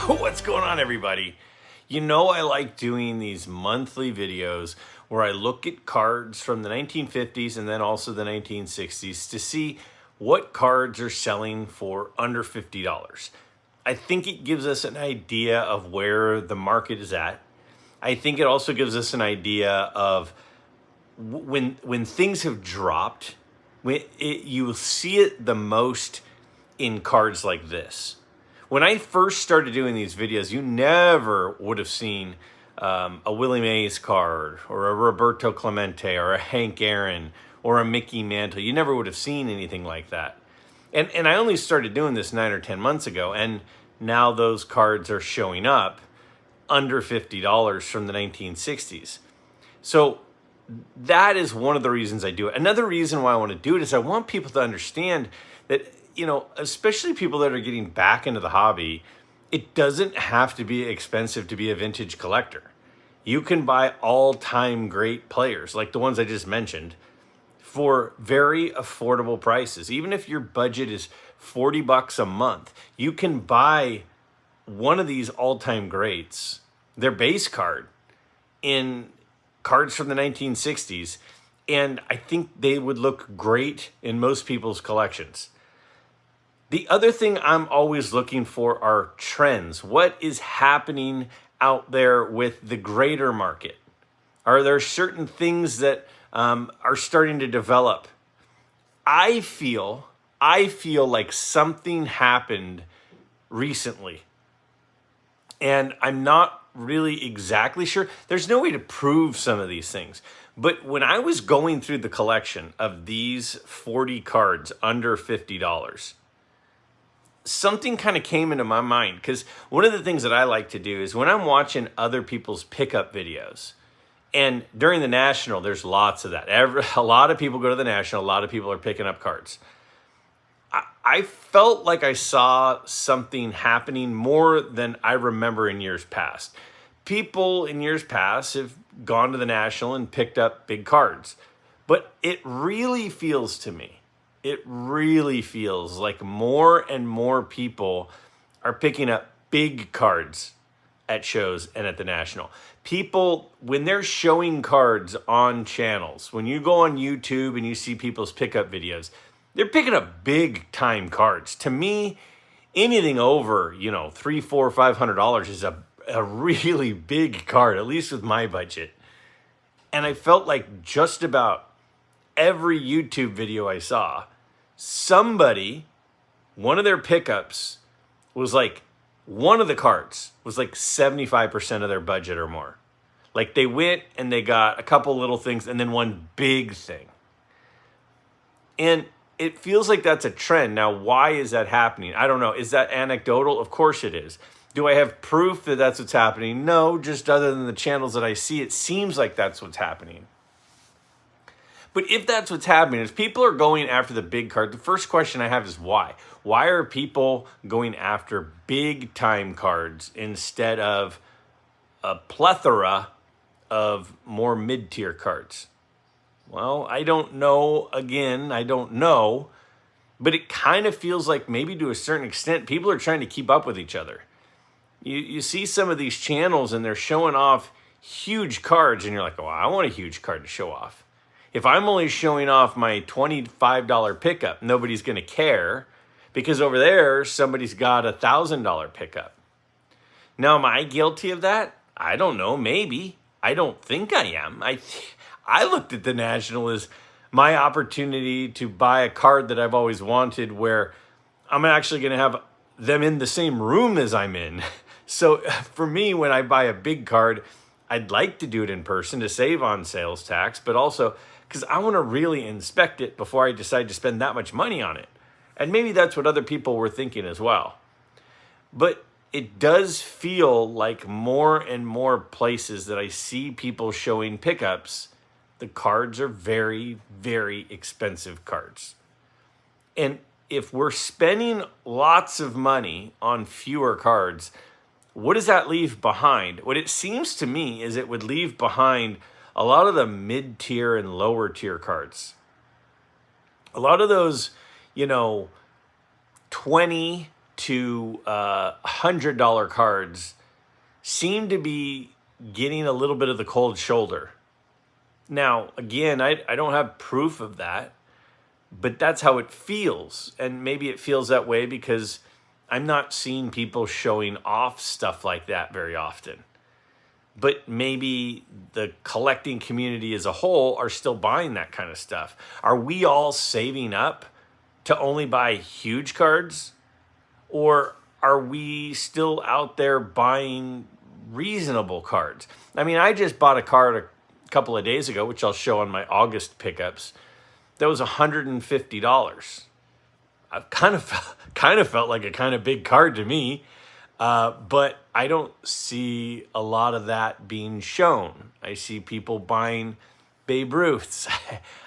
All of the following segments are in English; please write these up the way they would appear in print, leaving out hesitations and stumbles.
What's going on, everybody? You know, I like doing these monthly videos where I look at cards from the 1950s and then also the 1960s to see what cards are selling for under $50. I think it gives us an idea of where the market is at. I think it also gives us an idea of when things have dropped, you will see it the most in cards like this. When I first started doing these videos, you never would have seen a Willie Mays card or a Roberto Clemente or a Hank Aaron or a Mickey Mantle. You never would have seen anything like that. And I only started doing this 9 or 10 months ago, and now those cards are showing up under $50 from the 1960s. So that is one of the reasons I do it. Another reason why I want to do it is I want people to understand that, you know, especially people that are getting back into the hobby, it doesn't have to be expensive to be a vintage collector. You can buy all-time great players, like the ones I just mentioned, for very affordable prices. Even if your budget is $40 a month, you can buy one of these all-time greats, their base card, in cards from the 1960s, and I think they would look great in most people's collections. The other thing I'm always looking for are trends. What is happening out there with the greater market? Are there certain things that are starting to develop? I feel like something happened recently, and I'm not really exactly sure. There's no way to prove some of these things. But when I was going through the collection of these 40 cards under $50, something kind of came into my mind, because one of the things that I like to do is when I'm watching other people's pickup videos, and during the National, there's lots of that. A lot of people go to the National, a lot of people are picking up cards. I felt like I saw something happening more than I remember in years past. People in years past have gone to the National and picked up big cards. But it really feels to me, it really feels like more and more people are picking up big cards at shows and at the National. People, when they're showing cards on channels, when you go on YouTube and you see people's pickup videos, they're picking up big time cards. To me, anything over, $300, $400, $500 is a really big card, at least with my budget. And I felt like just about every YouTube video I saw, somebody, one of their pickups was like, one of the cards was like 75% of their budget or more. Like they went and they got a couple little things and then one big thing. And it feels like that's a trend. Now, why is that happening? I don't know. Is that anecdotal? Of course it is. Do I have proof that that's what's happening? No, just other than the channels that I see, it seems like that's what's happening. But if that's what's happening, is people are going after the big card, the first question I have is why? Why are people going after big time cards instead of a plethora of more mid-tier cards? Well, I don't know. Again, I don't know. But it kind of feels like maybe to a certain extent, people are trying to keep up with each other. You see some of these channels and they're showing off huge cards and you're like, oh, I want a huge card to show off. If I'm only showing off my $25 pickup, nobody's going to care because over there, somebody's got a $1,000 pickup. Now, am I guilty of that? I don't know. Maybe. I don't think I am. I looked at the National as my opportunity to buy a card that I've always wanted where I'm actually going to have them in the same room as I'm in. So for me, when I buy a big card, I'd like to do it in person to save on sales tax, but also because I want to really inspect it before I decide to spend that much money on it. And maybe that's what other people were thinking as well. But it does feel like more and more places that I see people showing pickups, the cards are very, very expensive cards. And if we're spending lots of money on fewer cards, what does that leave behind? What it seems to me is it would leave behind a lot of the mid-tier and lower tier cards. A lot of those, $20 to $100 cards seem to be getting a little bit of the cold shoulder. Now, again, I don't have proof of that, but that's how it feels. And maybe it feels that way because I'm not seeing people showing off stuff like that very often. But maybe the collecting community as a whole are still buying that kind of stuff. Are we all saving up to only buy huge cards? Or are we still out there buying reasonable cards? I mean, I just bought a card a couple of days ago, which I'll show on my August pickups. That was $150. I kind of felt like a kind of big card to me. But I don't see a lot of that being shown. I see people buying Babe Ruths.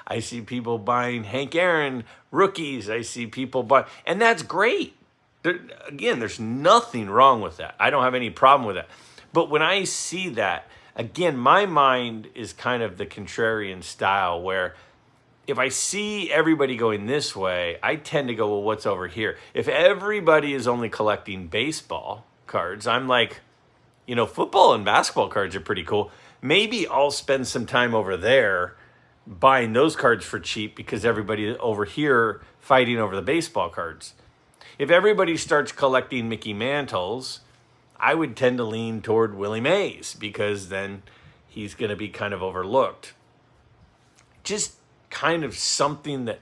I see people buying Hank Aaron rookies. I see people buy, and that's great. Again, there's nothing wrong with that. I don't have any problem with that. But when I see that, again, my mind is kind of the contrarian style where if I see everybody going this way, I tend to go, well, what's over here? If everybody is only collecting baseball cards, I'm like, football and basketball cards are pretty cool. Maybe I'll spend some time over there buying those cards for cheap because everybody over here fighting over the baseball cards. If everybody starts collecting Mickey Mantles, I would tend to lean toward Willie Mays because then he's going to be kind of overlooked. Just kind of something that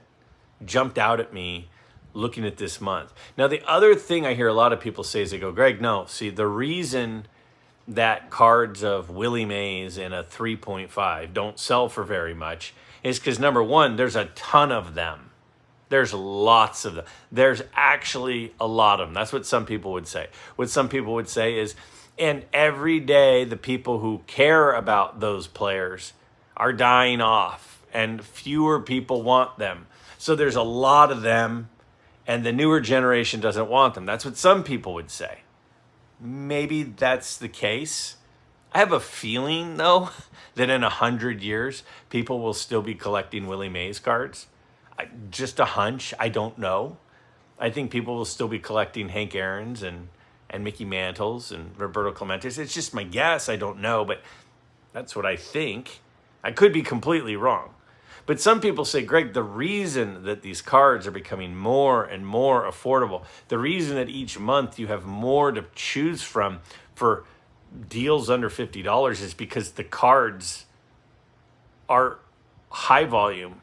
jumped out at me looking at this month. Now, the other thing I hear a lot of people say is they go, Greg, no, see, the reason that cards of Willie Mays in a 3.5 don't sell for very much is because, number one, there's a ton of them. There's lots of them. There's actually a lot of them. That's what some people would say. What some people would say is, and every day the people who care about those players are dying off and fewer people want them. So there's a lot of them and the newer generation doesn't want them. That's what some people would say. Maybe that's the case. I have a feeling, though, that in 100 years, people will still be collecting Willie Mays cards. Just a hunch. I don't know. I think people will still be collecting Hank Aaron's and Mickey Mantles and Roberto Clemente. It's just my guess. I don't know, but that's what I think. I could be completely wrong. But some people say, Greg, the reason that these cards are becoming more and more affordable, the reason that each month you have more to choose from for deals under $50 is because the cards are high volume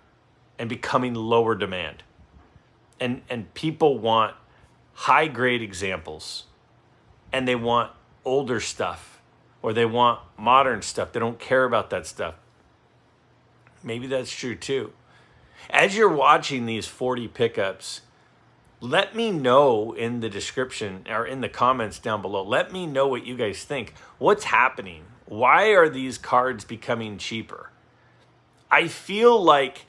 and becoming lower demand. And people want high grade examples and they want older stuff or they want modern stuff. They don't care about that stuff. Maybe that's true too. As you're watching these 40 pickups, let me know in the description or in the comments down below. Let me know what you guys think. What's happening? Why are these cards becoming cheaper? I feel like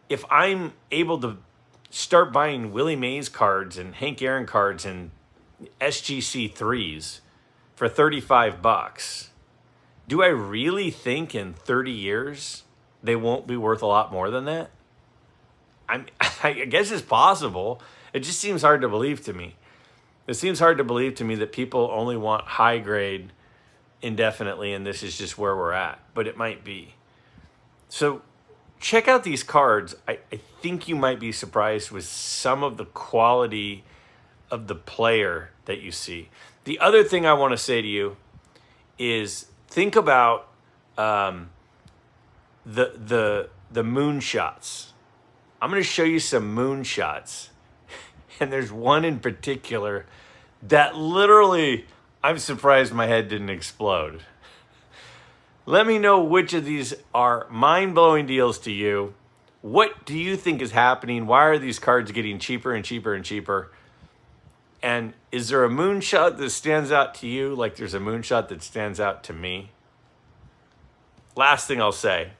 if I'm able to start buying Willie Mays cards and Hank Aaron cards and SGC 3s for $35, do I really think in 30 years they won't be worth a lot more than that? I guess it's possible. It just seems hard to believe to me. It seems hard to believe to me that people only want high grade indefinitely and this is just where we're at, but it might be. So check out these cards. I think you might be surprised with some of the quality of the player that you see. The other thing I want to say to you is think about the moonshots. I'm going to show you some moonshots. And there's one in particular that literally, I'm surprised my head didn't explode. Let me know which of these are mind-blowing deals to you. What do you think is happening? Why are these cards getting cheaper and cheaper and cheaper? And is there a moonshot that stands out to you like there's a moonshot that stands out to me? Last thing I'll say,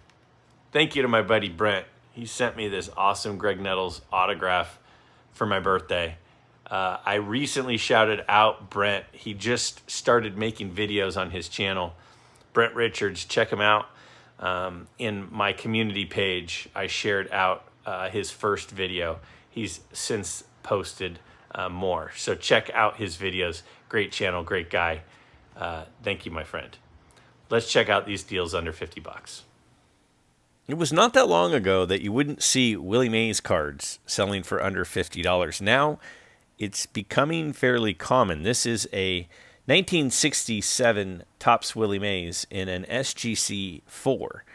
thank you to my buddy Brent. He sent me this awesome Greg Nettles autograph for my birthday. I recently shouted out Brent. He just started making videos on his channel. Brent Richards, check him out. In my community page, I shared out his first video. He's since posted more. So check out his videos. Great channel, great guy. Thank you, my friend. Let's check out these deals under 50 bucks. It was not that long ago that you wouldn't see Willie Mays cards selling for under $50. Now it's becoming fairly common. This is a 1967 Topps Willie Mays in an SGC 4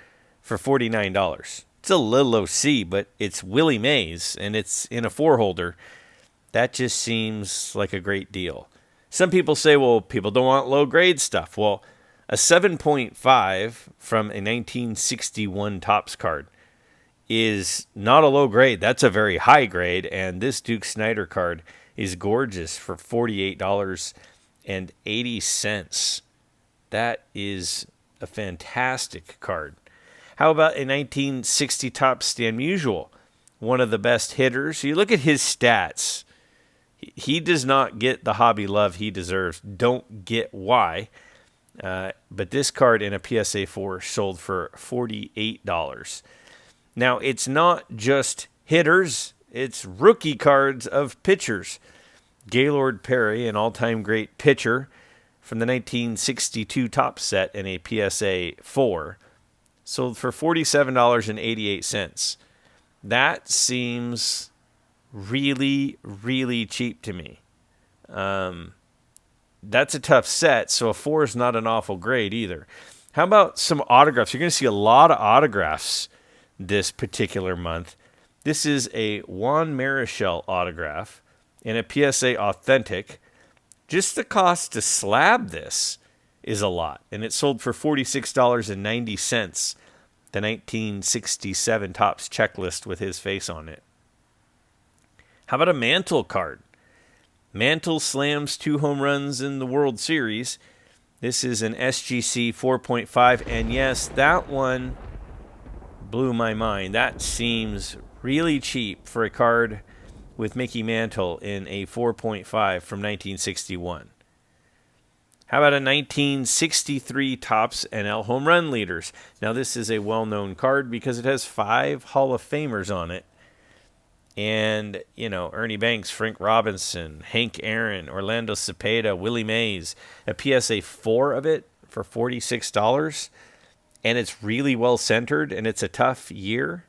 for $49. It's a little OC, but it's Willie Mays, and it's in a 4-holder. That just seems like a great deal. Some people say, well, people don't want low-grade stuff. Well, a 7.5 from a 1961 Topps card is not a low grade. That's a very high grade, and this Duke Snider card is gorgeous for $48.80. That is a fantastic card. How about a 1960 Topps Stan Musial? One of the best hitters. You look at his stats. He does not get the hobby love he deserves. Don't get why. But this card in a PSA 4 sold for $48. Now, it's not just hitters. It's rookie cards of pitchers. Gaylord Perry, an all-time great pitcher from the 1962 Topps set in a PSA 4, sold for $47.88. That seems really, really cheap to me. That's a tough set, so a 4 is not an awful grade either. How about some autographs? You're going to see a lot of autographs this particular month. This is a Juan Marichal autograph in a PSA Authentic. Just the cost to slab this is a lot, and it sold for $46.90, the 1967 Topps checklist with his face on it. How about a Mantle card? Mantle slams 2 home runs in the World Series. This is an SGC 4.5, and yes, that one blew my mind. That seems really cheap for a card with Mickey Mantle in a 4.5 from 1961. How about a 1963 Topps NL Home Run Leaders? Now, this is a well-known card because it has 5 Hall of Famers on it. And, you know, Ernie Banks, Frank Robinson, Hank Aaron, Orlando Cepeda, Willie Mays, a PSA 4 of it for $46. And it's really well-centered, and it's a tough year.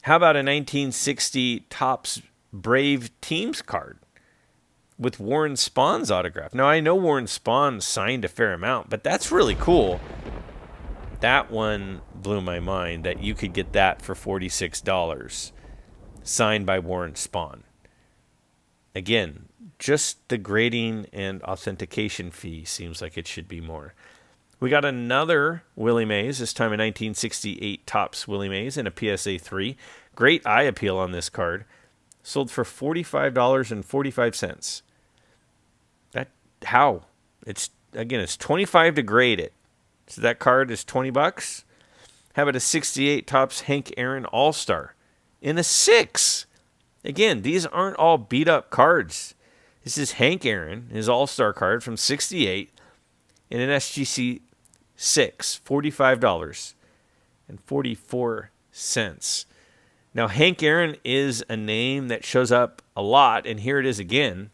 How about a 1960 Topps Brave Teams card with Warren Spahn's autograph? Now, I know Warren Spahn signed a fair amount, but that's really cool. That one blew my mind, that you could get that for $46. Signed by Warren Spahn. Again, just the grading and authentication fee seems like it should be more. We got another Willie Mays, this time a 1968 Topps Willie Mays in a PSA 3. Great eye appeal on this card. Sold for $45.45. How? It's $25 to grade it. So that card is $20. How about a 68 Topps Hank Aaron All-Star in a 6? Again, these aren't all beat up cards. This is Hank Aaron, his All-Star card from 68 in an SGC 6, $45.44. Now, Hank Aaron is a name that shows up a lot, and here it is again.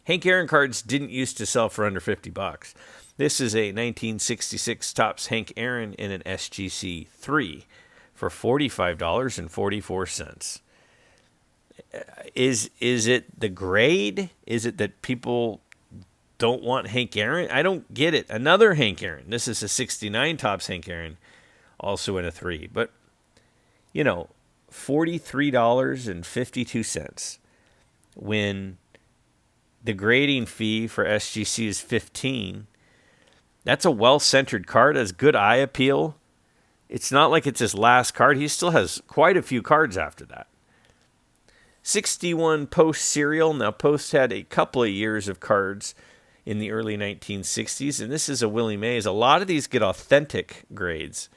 Hank Aaron cards didn't used to sell for under $50. This is a 1966 Topps Hank Aaron in an SGC 3 for $45.44. Is it the grade? Is it that people don't want Hank Aaron? I don't get it. Another Hank Aaron. This is a 69 Topps Hank Aaron, also in a 3. But, you know, $43.52 when the grading fee for SGC is $15. That's a well-centered card, has good eye appeal. It's not like it's his last card. He still has quite a few cards after that. 61 Post Serial. Now, Post had a couple of years of cards in the early 1960s, and this is a Willie Mays. A lot of these get authentic grades.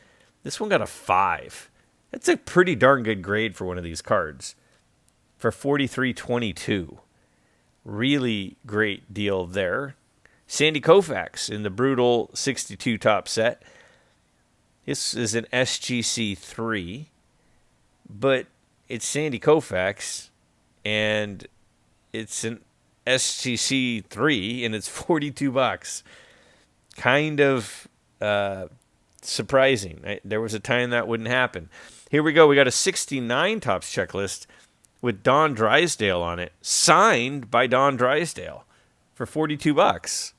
This one got a 5. That's a pretty darn good grade for one of these cards for $43.22. Really great deal there. Sandy Koufax in the Brutal 62 Top set. This is an SGC 3, but it's Sandy Koufax, and it's an SGC 3, and it's $42. Kind of surprising. There was a time that wouldn't happen. Here we go. We got a 69 Topps checklist with Don Drysdale on it, signed by Don Drysdale for $42.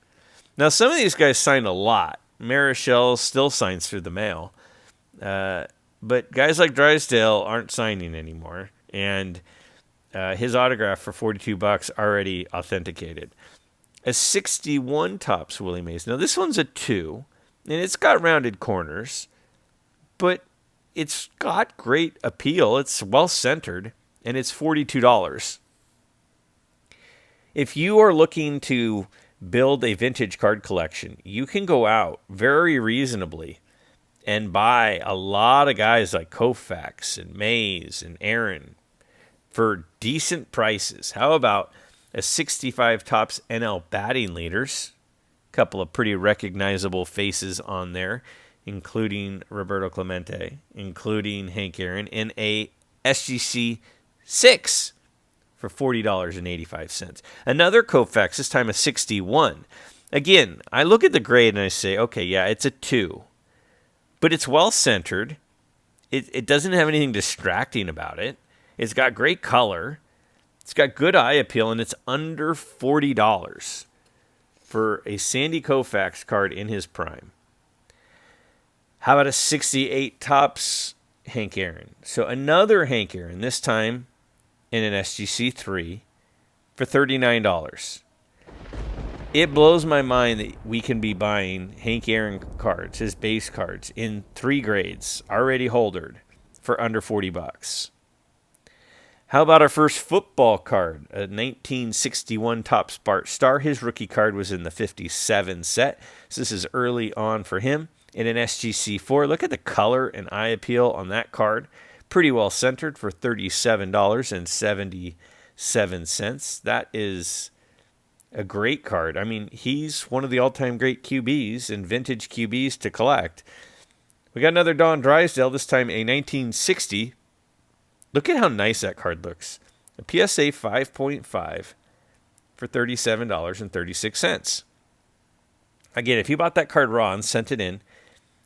Now, some of these guys signed a lot. Marichal still signs through the mail. But guys like Drysdale aren't signing anymore. And his autograph for $42 already authenticated. A 61 Topps Willie Mays. Now, this one's a 2, and it's got rounded corners, but it's got great appeal. It's well-centered, and it's $42. If you are looking to build a vintage card collection, you can go out very reasonably and buy a lot of guys like Koufax and Mays and Aaron for decent prices. How about a 65 Topps NL batting leaders? A couple of pretty recognizable faces on there, including Roberto Clemente, including Hank Aaron, in a SGC 6 for $40.85. Another Koufax, this time a 61. Again, I look at the grade and I say, okay, yeah, it's a 2. But it's well-centered. It doesn't have anything distracting about it. It's got great color. It's got good eye appeal, and it's under $40 for a Sandy Koufax card in his prime. How about a 68 Topps Hank Aaron? So another Hank Aaron, this time in an SGC 3 for $39. It blows my mind that we can be buying Hank Aaron cards, his base cards, in 3 grades, already holdered, for under $40. How about our first football card, a 1961 Topps Bart Starr? His rookie card was in the 57 set, so this is early on for him. In an SGC 4, look at the color and eye appeal on that card. Pretty well centered for $37.77. That is a great card. I mean, he's one of the all-time great QBs and vintage QBs to collect. We got another Don Drysdale, this time a 1960. Look at how nice that card looks. A PSA 5.5 for $37.36. Again, if you bought that card raw and sent it in,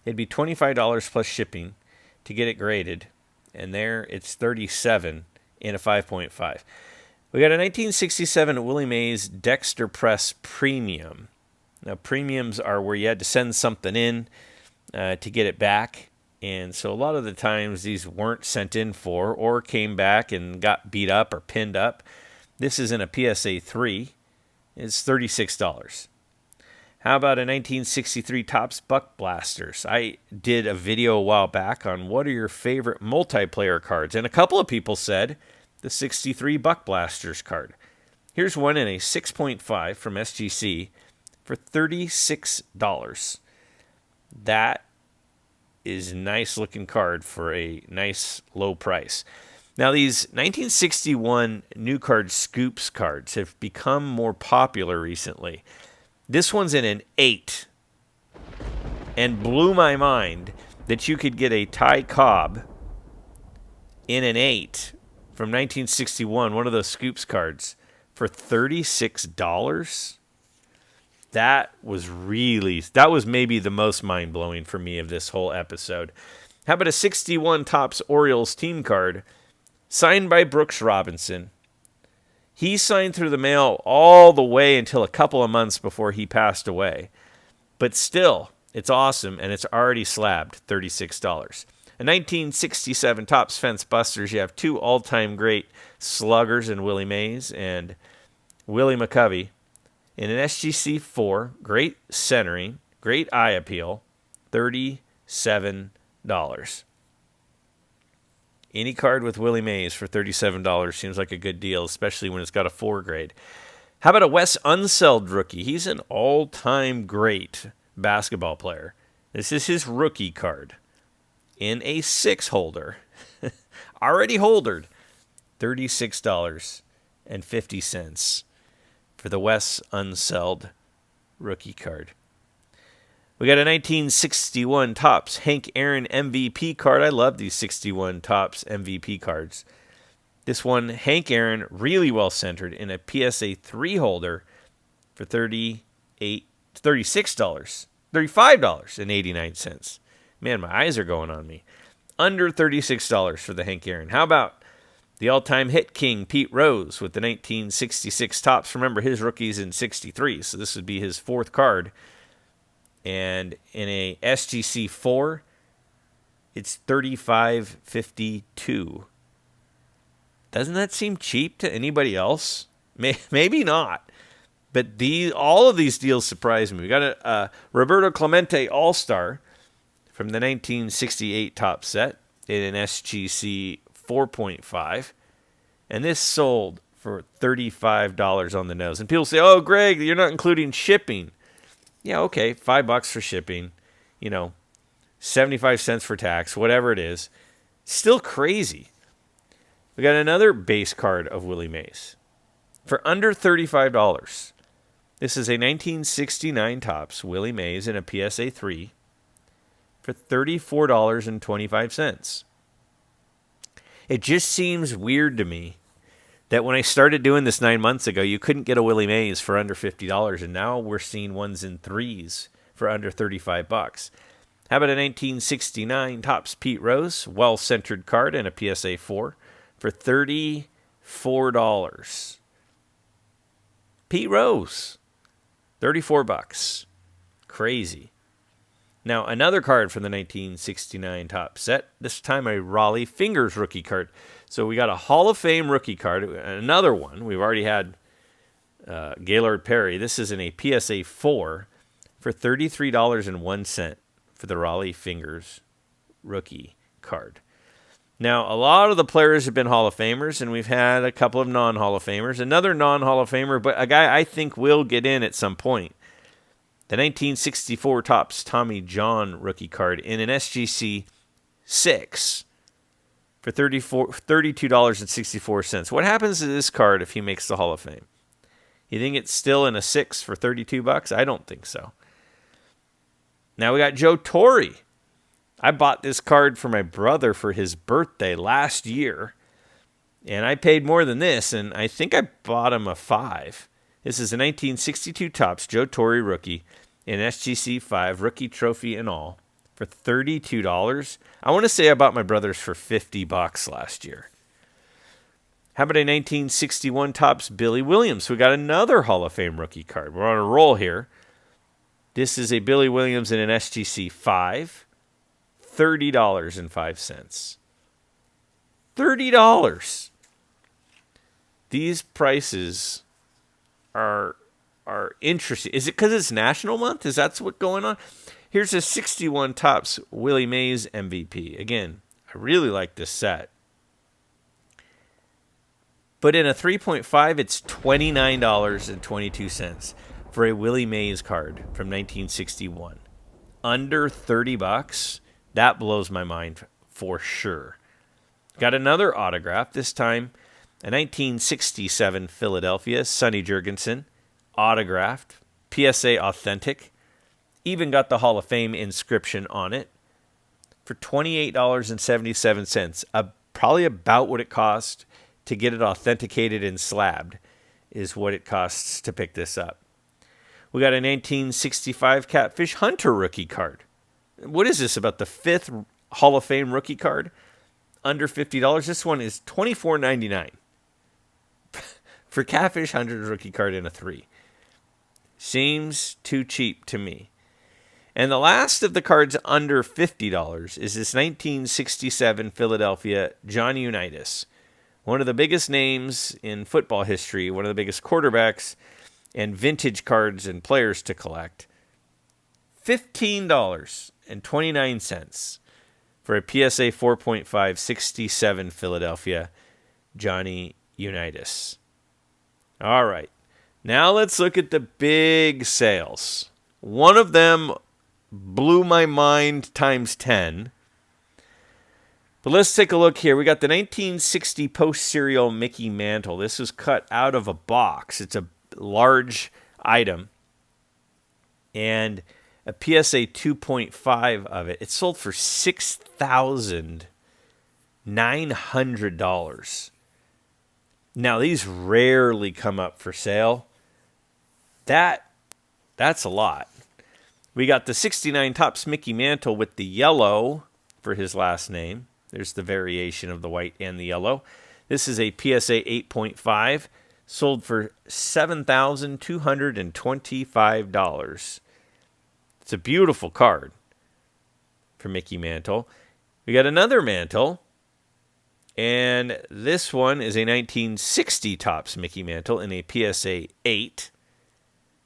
it'd be $25 plus shipping to get it graded. And there, it's $37 in a 5.5. We got a 1967 Willie Mays Dexter Press Premium. Now, premiums are where you had to send something in to get it back. And so a lot of the times these weren't sent in for or came back and got beat up or pinned up. This is in a PSA 3. It's $36. How about a 1963 Topps Buck Blasters? I did a video a while back on what are your favorite multiplayer cards. And a couple of people said the 63 Buck Blasters card. Here's one in a 6.5 from SGC for $36. That is a nice looking card for a nice low price. Now, these 1961 New Card Scoops cards have become more popular recently. This one's in an 8 and blew my mind that you could get a Ty Cobb in an 8 from 1961, one of those Scoops cards, for $36. That was maybe the most mind-blowing for me of this whole episode. How about a 61 Topps Orioles team card signed by Brooks Robinson? He signed through the mail all the way until a couple of months before he passed away. But still, it's awesome, and it's already slabbed, $36. A 1967 Topps Fence Busters, you have 2 all-time great sluggers in Willie Mays and Willie McCovey. In an SGC 4, great centering, great eye appeal, $37. Any card with Willie Mays for $37 seems like a good deal, especially when it's got a 4 grade. How about a Wes Unseld rookie? He's an all-time great basketball player. This is his rookie card in a 6 holder. Already holdered. $36.50 for the Wes Unseld rookie card. We got a 1961 Topps Hank Aaron MVP card. I love these 61 Topps MVP cards. This one, Hank Aaron, really well centered in a PSA 3 holder for $35.89. Man, my eyes are going on me. Under $36 for the Hank Aaron. How about the all-time hit king, Pete Rose, with the 1966 Topps? Remember, his rookie's in 63, so this would be his fourth card. And in a SGC 4, it's $35.52. Doesn't that seem cheap to anybody else? Maybe not. But all of these deals surprise me. We got a Roberto Clemente All-Star from the 1968 Topps set in an SGC 4.5. And this sold for $35 on the nose. And people say, oh, Greg, you're not including shipping. Yeah, okay, $5 for shipping. 75 cents for tax, whatever it is. Still crazy. We got another base card of Willie Mays for under $35. This is a 1969 Topps Willie Mays in a PSA 3 for $34.25. It just seems weird to me that when I started doing this 9 months ago, you couldn't get a Willie Mays for under $50, and now we're seeing ones in threes for under $35. How about a 1969 Topps Pete Rose, well-centered card and a PSA 4 for $34. Pete Rose, $34. Crazy. Now, another card from the 1969 Topps set, this time a Raleigh Fingers rookie card. So we got a Hall of Fame rookie card, another one. We've already had Gaylord Perry. This is in a PSA 4 for $33.01 for the Raleigh Fingers rookie card. Now, a lot of the players have been Hall of Famers, and we've had a couple of non-Hall of Famers. Another non-Hall of Famer, but a guy I think will get in at some point. The 1964 Topps Tommy John rookie card in an SGC 6 for $32.64. What happens to this card if he makes the Hall of Fame? You think it's still in a 6 for $32? I don't think so. Now we got Joe Torre. I bought this card for my brother for his birthday last year, and I paid more than this, and I think I bought him a 5. This is a 1962 Topps Joe Torre rookie in SGC 5, rookie trophy and all, for $32. I want to say I bought my brother's for $50 last year. How about a 1961 Topps Billy Williams? We got another Hall of Fame rookie card. We're on a roll here. This is a Billy Williams in an SGC 5, $30.05. $30. These prices are interesting. Is it because it's National Month? Is that what's going on? Here's a 61 Topps Willie Mays MVP. Again, I really like this set. But in a 3.5, it's $29.22 for a Willie Mays card from 1961. Under $30, that blows my mind for sure. Got another autograph, this time a 1967 Philadelphia Sonny Jurgensen, autographed, PSA authentic, even got the Hall of Fame inscription on it for $28.77. Probably about what it cost to get it authenticated and slabbed is what it costs to pick this up. We got a 1965 Catfish Hunter rookie card. What is this, about the 5th Hall of Fame rookie card? Under $50. This one is $24.99 for Catfish Hunter's rookie card in a 3. Seems too cheap to me. And the last of the cards under $50 is this 1967 Philadelphia Johnny Unitas. One of the biggest names in football history, one of the biggest quarterbacks and vintage cards and players to collect. $15.29 for a PSA 4.5 67 Philadelphia Johnny Unitas. All right. Now let's look at the big sales. One of them blew my mind times 10. But let's take a look here. We got the 1960 post-serial Mickey Mantle. This was cut out of a box. It's a large item. And a PSA 2.5 of it. It sold for $6,900. Now, these rarely come up for sale. That's a lot. We got the 69 Topps Mickey Mantle with the yellow for his last name. There's the variation of the white and the yellow. This is a PSA 8.5, sold for $7,225. It's a beautiful card for Mickey Mantle. We got another Mantle, and this one is a 1960 Topps Mickey Mantle in a PSA 8.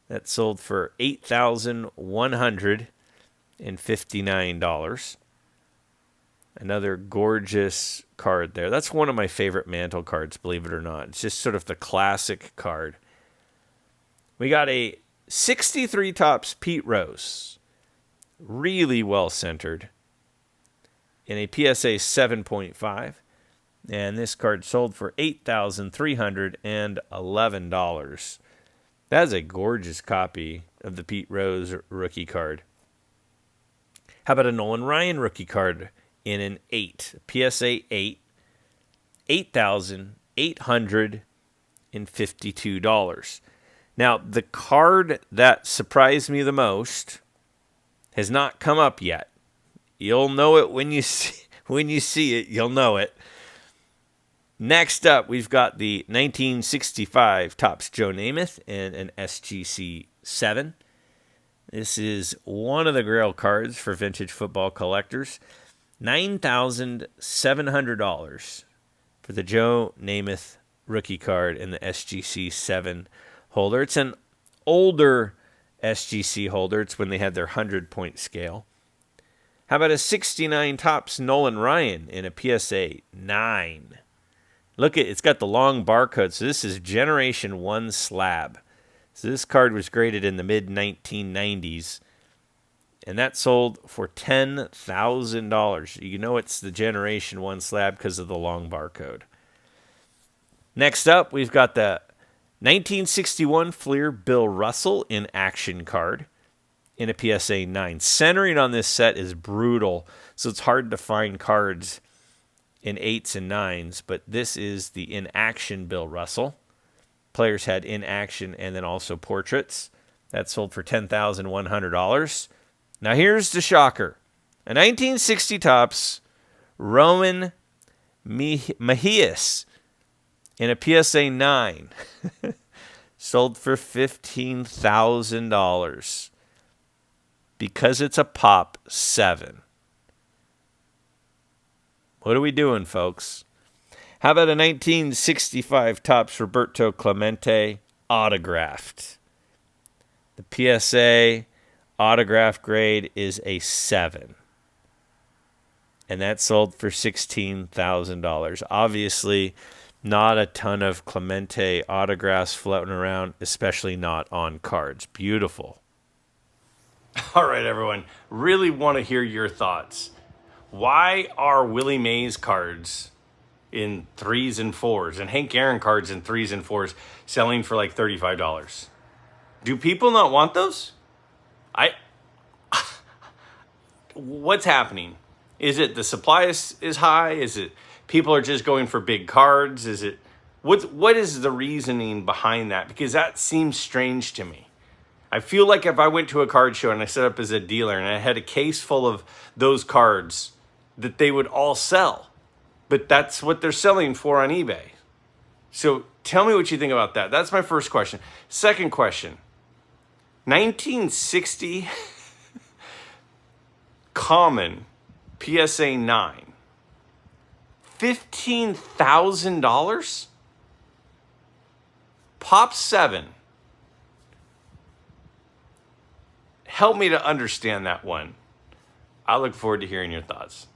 That sold for $8,159. Another gorgeous card there. That's one of my favorite Mantle cards, believe it or not. It's just sort of the classic card. We got a 63 Topps Pete Rose. Really well centered. In a PSA 7.5. And this card sold for $8,311. That's a gorgeous copy of the Pete Rose rookie card. How about a Nolan Ryan rookie card in an 8? PSA 8. $8,852. Now, the card that surprised me the most has not come up yet. You'll know it when you see it. You'll know it. Next up, we've got the 1965 Topps Joe Namath in an SGC 7. This is one of the grail cards for vintage football collectors. $9,700 for the Joe Namath rookie card in the SGC 7 holder. It's an older SGC holder. It's when they had their 100-point scale. How about a 69 Topps Nolan Ryan in a PSA 9? Look, it's got the long barcode. So this is Generation 1 slab. So this card was graded in the mid-1990s. And that sold for $10,000. You know it's the Generation 1 slab because of the long barcode. Next up, we've got the 1961 Fleer Bill Russell in action card in a PSA 9. Centering on this set is brutal, so it's hard to find cards in 8s and 9s, but this is the in-action Bill Russell. Players had in-action and then also portraits. That sold for $10,100. Now here's the shocker. A 1960 Topps Roman Mejias in a PSA 9. Sold for $15,000. Because it's a Pop 7. What are we doing, folks? How about a 1965 Topps Roberto Clemente autographed? The PSA autograph grade is a 7. And that sold for $16,000. Obviously, not a ton of Clemente autographs floating around, especially not on cards. Beautiful. All right, everyone. Really want to hear your thoughts. Why are Willie Mays cards in 3s and 4s and Hank Aaron cards in 3s and 4s selling for like $35? Do people not want those? What's happening? Is it the supply is high? Is it people are just going for big cards? Is it what is the reasoning behind that? Because that seems strange to me. I feel like if I went to a card show and I set up as a dealer and I had a case full of those cards, that they would all sell. But that's what they're selling for on eBay. So tell me what you think about that. That's my first question. Second question. 1960 Common PSA 9. $15,000? Pop 7. Help me to understand that one. I look forward to hearing your thoughts.